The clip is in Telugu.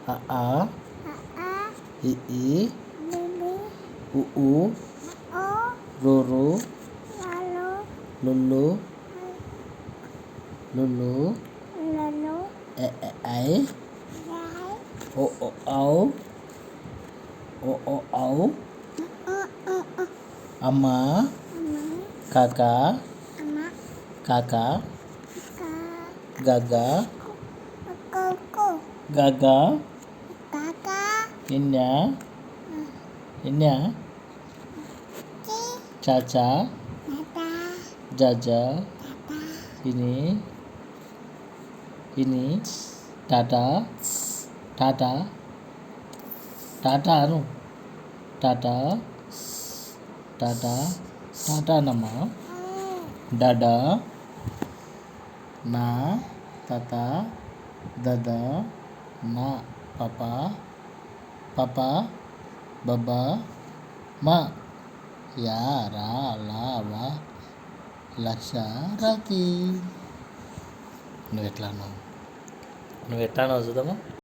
అ ఆ ఇ ఈ ఉ ఊ రు రు లు లు ఎ ఏ ఐ ఓ ఓ ఔ ఓ ఓ ఔ అమ్మ కాక కాక గగ గగ ఇన్య ఇన్య చాచా జజ ఇని ఇని టాటా టాటా టాటా అను టాటా టాటా టాటానమ్మా డాడా నా తాత దద నా పాప పాప బాబా మా యా రా లా వా లక్ష రకి నువ్వు ఎట్లా అన్నావు చూద్దామా.